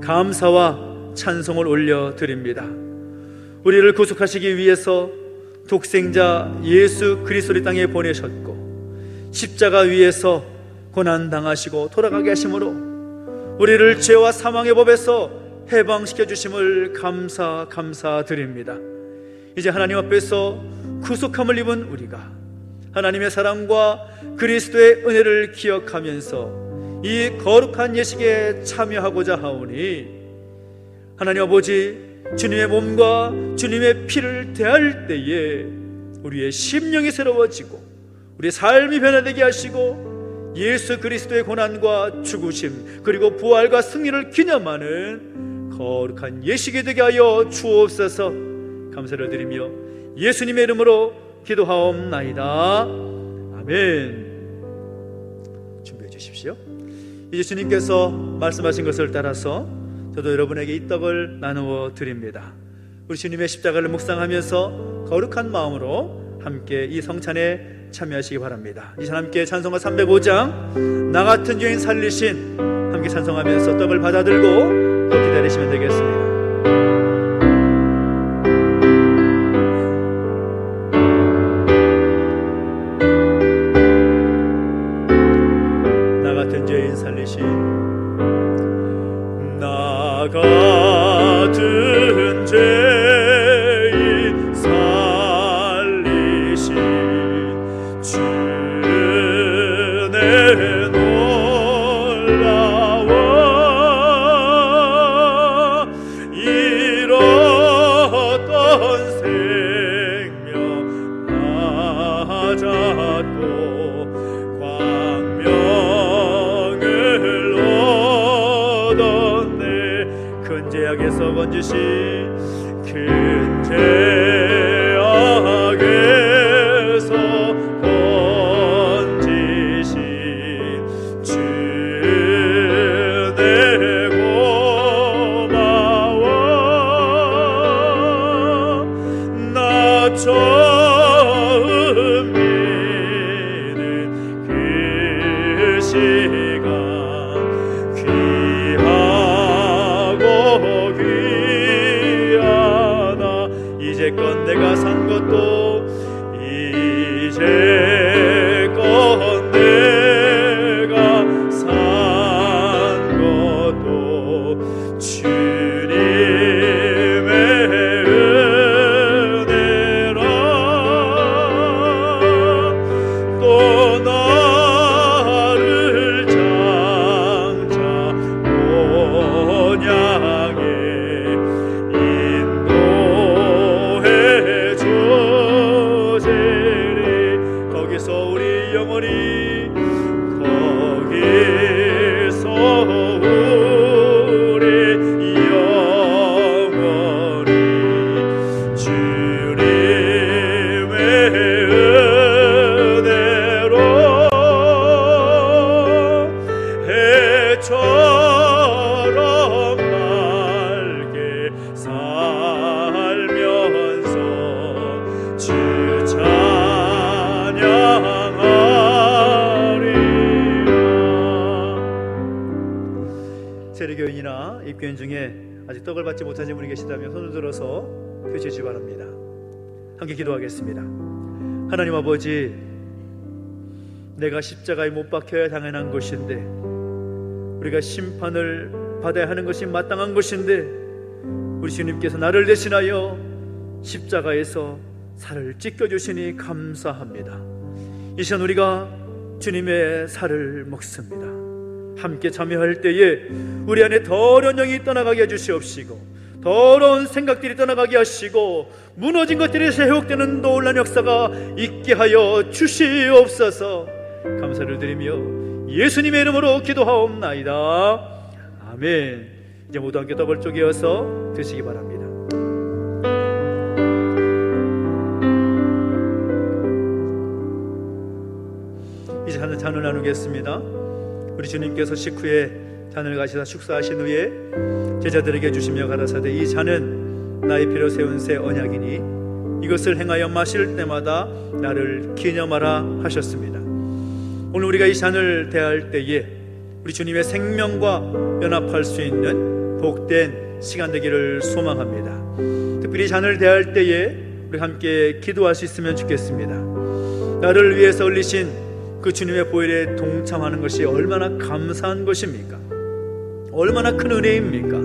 Speaker 3: 감사와 찬송을 올려드립니다. 우리를 구속하시기 위해서 독생자 예수 그리스도를 땅에 보내셨고 십자가 위에서 고난당하시고 돌아가게 하심으로 우리를 죄와 사망의 법에서 해방시켜 주심을 감사드립니다. 이제 하나님 앞에서 구속함을 입은 우리가 하나님의 사랑과 그리스도의 은혜를 기억하면서 이 거룩한 예식에 참여하고자 하오니 하나님 아버지, 주님의 몸과 주님의 피를 대할 때에 우리의 심령이 새로워지고 우리의 삶이 변화되게 하시고 예수 그리스도의 고난과 죽으심 그리고 부활과 승리를 기념하는 거룩한 예식이 되게 하여 주옵소서. 감사를 드리며 예수님의 이름으로 기도하옵나이다. 아멘. 준비해 주십시오. 이제 주님께서 말씀하신 것을 따라서 저도 여러분에게 이 떡을 나누어 드립니다. 우리 주님의 십자가를 묵상하면서 거룩한 마음으로 함께 이 성찬에 참여하시기 바랍니다. 이제 함께 찬송가 305장 나 같은 죄인 살리신 함께 찬송하면서 떡을 받아들고 또 기다리시면 되겠습니다. 나 같은 죄인 살리신 나 같은 죄인 살리신 주는 놀라워 잃었던 생명 찾았고 광명을 얻었네. 큰 죄악에서 건지신 큰 죄악에서 건지신 주내 고마워. 나 처음 믿는 그 시간 귀하고 귀하다. 이제껏 내가 산 것도 이제껏 내가 산 것도 주님의 은혜라. 또 나를 장차 본향에 인도해 주시리. 비교인이나 입교인 중에 아직 떡을 받지 못하신 분이 계시다면 손을 들어서 펴주시기 바랍니다. 함께 기도하겠습니다. 하나님 아버지, 내가 십자가에 못 박혀야 당연한 것인데, 우리가 심판을 받아야 하는 것이 마땅한 것인데, 우리 주님께서 나를 대신하여 십자가에서 살을 찢겨주시니 감사합니다. 이 시간 우리가 주님의 살을 먹습니다. 함께 참여할 때에 우리 안에 더러운 영이 떠나가게 해주시옵시고, 더러운 생각들이 떠나가게 하시고, 무너진 것들이 회복되는 놀라운 역사가 있게 하여 주시옵소서. 감사를 드리며 예수님의 이름으로 기도하옵나이다. 아멘. 이제 모두 함께 떡을 쪼개어서 드시기 바랍니다. 이제 잔을 나누겠습니다. 우리 주님께서 식후에 잔을 가시다 축사하신 후에 제자들에게 주시며 가라사대, 이 잔은 나의 피로 세운 새 언약이니 이것을 행하여 마실 때마다 나를 기념하라 하셨습니다. 오늘 우리가 이 잔을 대할 때에 우리 주님의 생명과 연합할 수 있는 복된 시간 되기를 소망합니다. 특별히 잔을 대할 때에 우리 함께 기도할 수 있으면 좋겠습니다. 나를 위해서 흘리신 그 주님의 보혈에 동참하는 것이 얼마나 감사한 것입니까? 얼마나 큰 은혜입니까?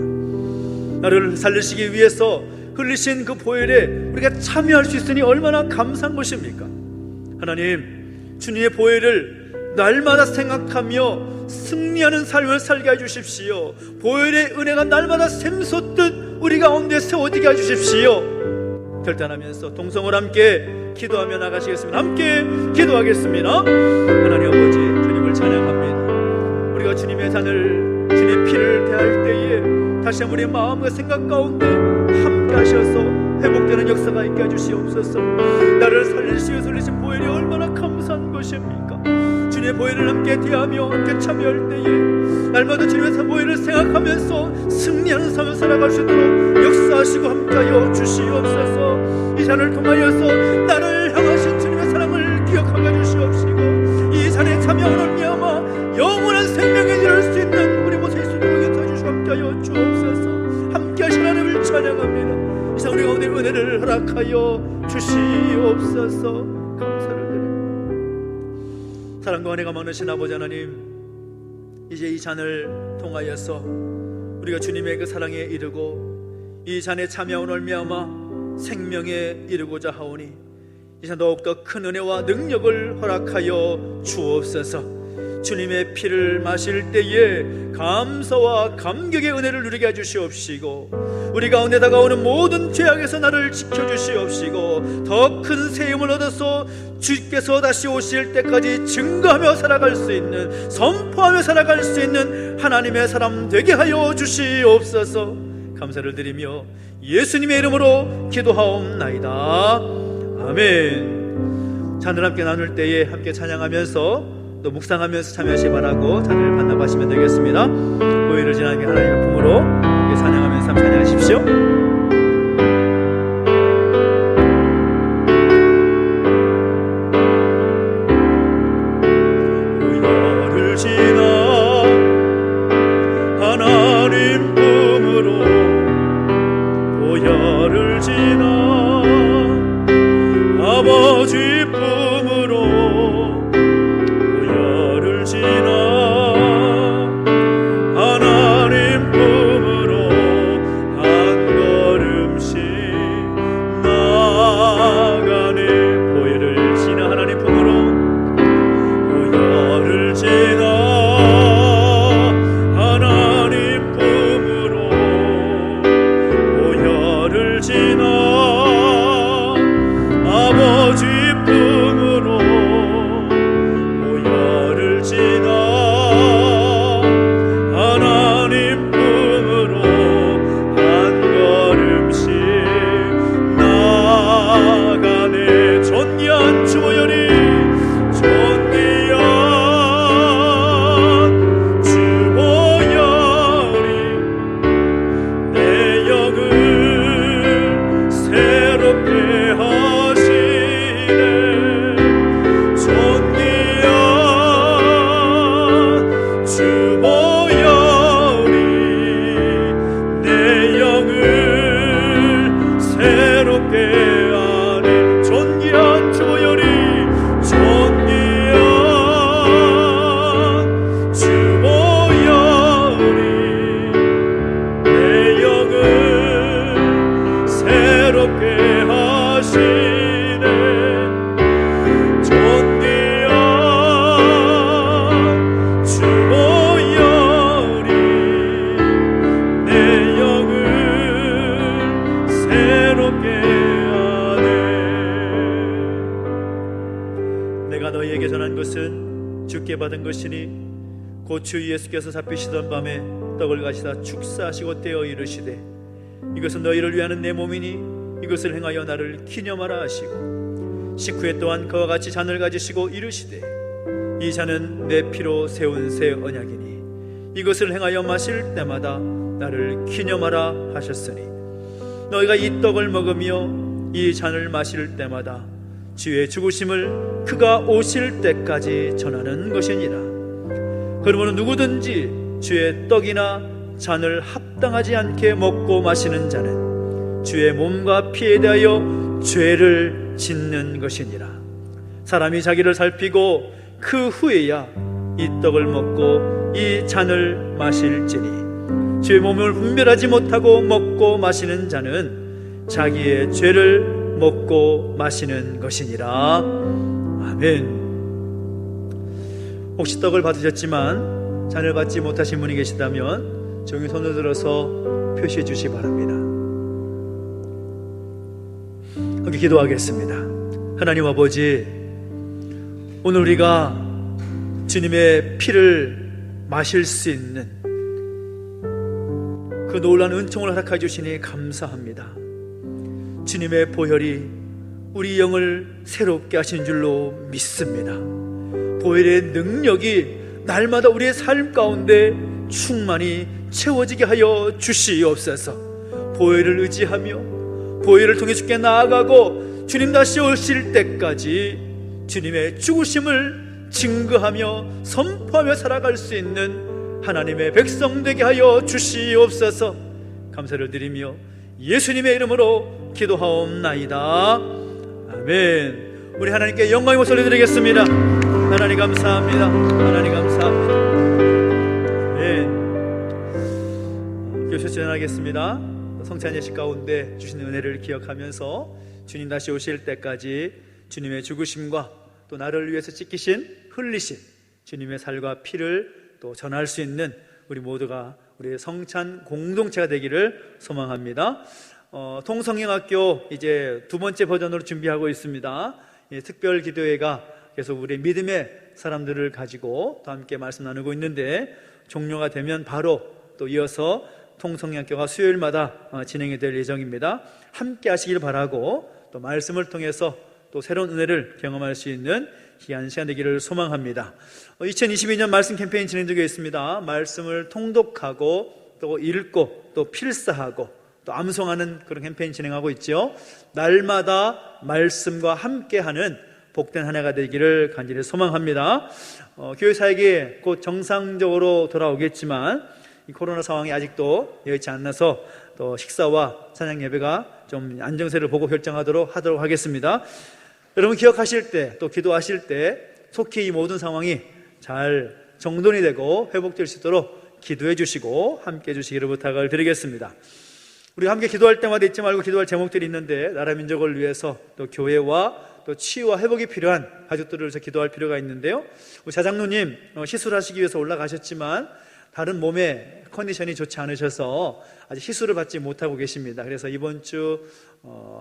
Speaker 3: 나를 살리시기 위해서 흘리신 그 보혈에 우리가 참여할 수 있으니 얼마나 감사한 것입니까? 하나님, 주님의 보혈을 날마다 생각하며 승리하는 삶을 살게 해주십시오. 보혈의 은혜가 날마다 샘솟듯 우리 가운데 세워지게 해주십시오. 결단하면서 동성을 함께 기도하며 나가시겠습니다. 함께 기도하겠습니다. 하나님 아버지, 주님을 찬양합니다. 우리가 주님의 잔을, 주님의 피를 대할 때에 다시 한번 우리의 마음과 생각 가운데 함께 하셔서 회복되는 역사가 있게 해주시옵소서. 나를 살리시기 위해서 흘리신 보혈이 얼마나 감사한 것입니까? 주님의 보혈을 함께 대하며 함께 참여할 때에 날마다 주님의 보혈을 생각하면서 승리하는 삶을 살아갈 수 있도록 역사하시고 함께하여 주시옵소서. 이 잔을 통하여서 나를 향하신 주님의 사랑을 기억하게 해주시옵시고, 이 잔에 참여하는 말미암아 영원한 생명에 이를 수 있는 우리 모습이 있도록 해주시고 함께하여 주옵소서. 함께하신 하나님을 찬양합니다. 이 상 우리 가운데 은혜를 허락하여 주시옵소서. 감사를 드립니다. 사랑과 은혜가 많으신 아버지 하나님, 이제 이 잔을 통하여서 우리가 주님의 그 사랑에 이르고 이 잔에 참여한 말미암아 생명에 이르고자 하오니, 이제 더욱더 큰 은혜와 능력을 허락하여 주옵소서. 주님의 피를 마실 때에 감사와 감격의 은혜를 누리게 해주시옵시고, 우리 가운데 다가오는 모든 죄악에서 나를 지켜주시옵시고, 더 큰 세임을 얻어서 주께서 다시 오실 때까지 증거하며 살아갈 수 있는, 선포하며 살아갈 수 있는 하나님의 사람 되게 하여 주시옵소서. 감사를 드리며 예수님의 이름으로 기도하옵나이다. 아멘. 잔을 함께 나눌 때에 함께 찬양하면서 또 묵상하면서 참여하시 바라고 잔을 반납하시면 되겠습니다. 보혈을 지나게 하나님의 품으로 함께 찬양하면서 함께 찬양하십시오. 보혈을 지나 하나님 품으로, 보혈을 지나 아버지 품으로, 보혈을 지나 하나님 품으로 한 걸음씩 나아가네. 보혈을 지나 하나님 품으로, 보혈을 지나 하나님 품으로, 보혈을 지나 아버지 품으로 내가 너희에게 전한 것은 주께 받은 것이니 곧 주 예수께서 잡히시던 밤에 떡을 가시다 축사하시고 떼어 이르시되 이것은 너희를 위하는 내 몸이니 이것을 행하여 나를 기념하라 하시고 식후에 또한 그와 같이 잔을 가지시고 이르시되 이 잔은 내 피로 세운 새 언약이니 이것을 행하여 마실 때마다 나를 기념하라 하셨으니 너희가 이 떡을 먹으며 이 잔을 마실 때마다 주의 죽으심을 그가 오실 때까지 전하는 것이니라. 그러므로 누구든지 주의 떡이나 잔을 합당하지 않게 먹고 마시는 자는 주의 몸과 피에 대하여 죄를 짓는 것이니라. 사람이 자기를 살피고 그 후에야 이 떡을 먹고 이 잔을 마실지니 주의 몸을 분별하지 못하고 먹고 마시는 자는 자기의 죄를 먹고 마시는 것이니라. 아멘. 혹시 떡을 받으셨지만 잔을 받지 못하신 분이 계시다면 조용히 손을 들어서 표시해 주시기 바랍니다. 함께 기도하겠습니다. 하나님 아버지, 오늘 우리가 주님의 피를 마실 수 있는 그 놀라운 은총을 허락해 주시니 감사합니다. 주님의 보혈이 우리 영을 새롭게 하신 줄로 믿습니다. 보혈의 능력이 날마다 우리의 삶 가운데 충만히 채워지게 하여 주시옵소서. 보혈을 의지하며 보혈을 통해 주께 나아가고 주님 다시 오실 때까지 주님의 죽으심을 증거하며 선포하며 살아갈 수 있는 하나님의 백성 되게 하여 주시옵소서. 감사를 드리며 예수님의 이름으로 기도하옵나이다. 아멘. 우리 하나님께 영광의 목소리 드리겠습니다. 하나님 감사합니다. 하나님 감사합니다. 네. 교수 진행하겠습니다. 성찬 예식 가운데 주시는 은혜를 기억하면서 주님 다시 오실 때까지 주님의 죽으심과 또 나를 위해서 찢기신 흘리신 주님의 살과 피를 또 전할 수 있는 우리 모두가 우리의 성찬 공동체가 되기를 소망합니다. 통성령학교 이제 두 번째 버전으로 준비하고 있습니다. 특별 기도회가 계속 우리 믿음의 사람들을 가지고 또 함께 말씀 나누고 있는데 종료가 되면 바로 또 이어서 통성령학교가 수요일마다 진행이 될 예정입니다. 함께 하시길 바라고 또 말씀을 통해서 또 새로운 은혜를 경험할 수 있는 귀한 시간 되기를 소망합니다. 2022년 말씀 캠페인 진행되고 있습니다. 말씀을 통독하고 또 읽고 또 필사하고 또 암송하는 그런 캠페인 진행하고 있죠. 날마다 말씀과 함께하는 복된 한 해가 되기를 간절히 소망합니다. 교회 사역이 곧 정상적으로 돌아오겠지만 이 코로나 상황이 아직도 여의치 않아서 또 식사와 찬양 예배가 좀 안정세를 보고 결정하도록 하겠습니다. 여러분 기억하실 때 또 기도하실 때 속히 이 모든 상황이 잘 정돈이 되고 회복될 수 있도록 기도해 주시고 함께 해 주시기를 부탁을 드리겠습니다. 우리 함께 기도할 때마다 잊지 말고 기도할 제목들이 있는데 나라 민족을 위해서 또 교회와 또 치유와 회복이 필요한 가족들을 위해서 기도할 필요가 있는데요. 우리 자장로님 시술하시기 위해서 올라가셨지만 다른 몸의 컨디션이 좋지 않으셔서 아직 시술을 받지 못하고 계십니다. 그래서 이번 주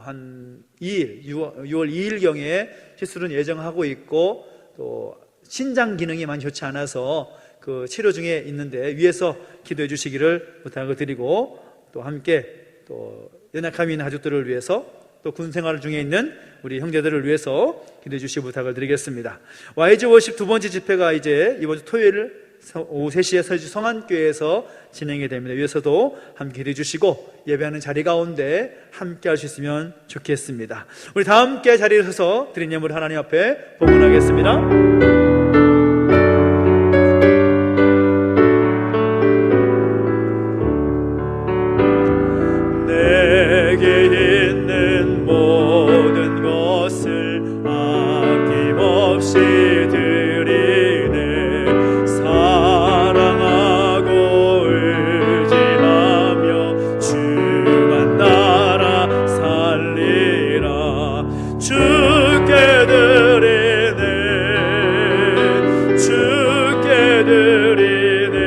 Speaker 3: 한 2일, 6월 2일경에 시술은 예정하고 있고 또 신장 기능이 많이 좋지 않아서 그 치료 중에 있는데 위에서 기도해 주시기를 부탁을 드리고 또 함께 또 연약함이 있는 가족들을 위해서 또 군 생활 중에 있는 우리 형제들을 위해서 기도해 주시기 부탁을 드리겠습니다. YG 워십 두 번째 집회가 이제 이번 주 토요일 오후 3시에 서울시 성안교회에서 진행이 됩니다. 위에서도 함께 기도해 주시고 예배하는 자리 가운데 함께 할 수 있으면 좋겠습니다. 우리 다 함께 자리에 서서 드린 예물 하나님 앞에 봉헌하겠습니다. 내게 있는 모든 것을 아낌없이 드리네. 사랑하고 의지하며 주만 따라 살리라. 주께 드리네. 주께 드리네.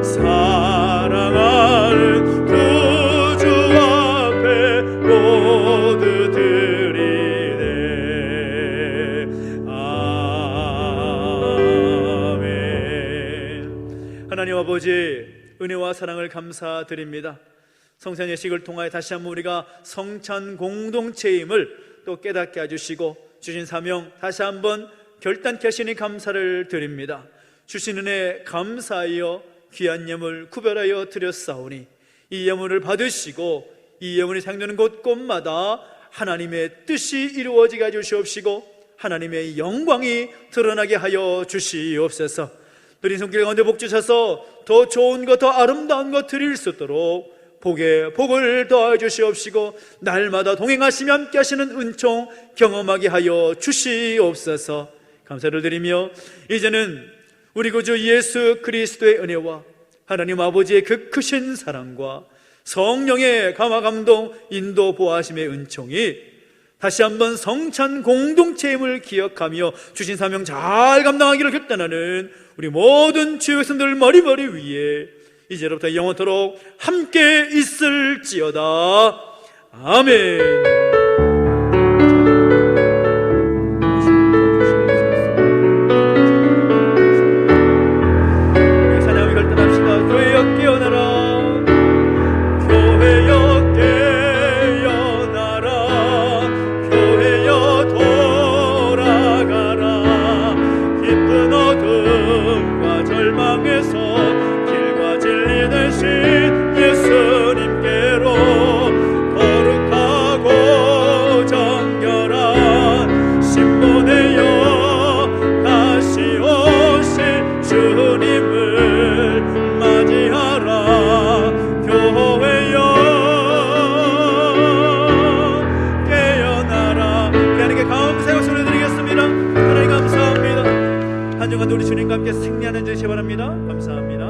Speaker 3: 사랑하는 구주 앞에 모두 드리네. 하나님 아버지, 은혜와 사랑을 감사드립니다. 성찬 예식을 통하여 다시 한번 우리가 성찬 공동체임을 또 깨닫게 해주시고, 주신 사명 다시 한번 결단케 하시니 감사를 드립니다. 주신 은혜 감사하여 귀한 예물 구별하여 드렸사오니 이 예물을 받으시고 이 예물이 사용되는 곳곳마다 하나님의 뜻이 이루어지게 해주시옵시고 하나님의 영광이 드러나게 하여 주시옵소서. 우리 손길 가운데 복 주셔서 더 좋은 것, 더 아름다운 것 드릴 수 있도록 복에 복을 더하여 주시옵시고 날마다 동행하시며 함께 하시는 은총 경험하게 하여 주시옵소서. 감사를 드리며 이제는 우리 구주 예수 그리스도의 은혜와 하나님 아버지의 그 크신 사랑과 성령의 감화 감동 인도 보호하심의 은총이 다시 한번 성찬 공동체임을 기억하며 주신 사명 잘 감당하기를 결단하는 우리 모든 주의 백성들 머리머리 위에 이제로부터 영원토록 함께 있을지어다. 아멘. 우리 주님과 함께 승리하는 주시 바랍니다. 감사합니다.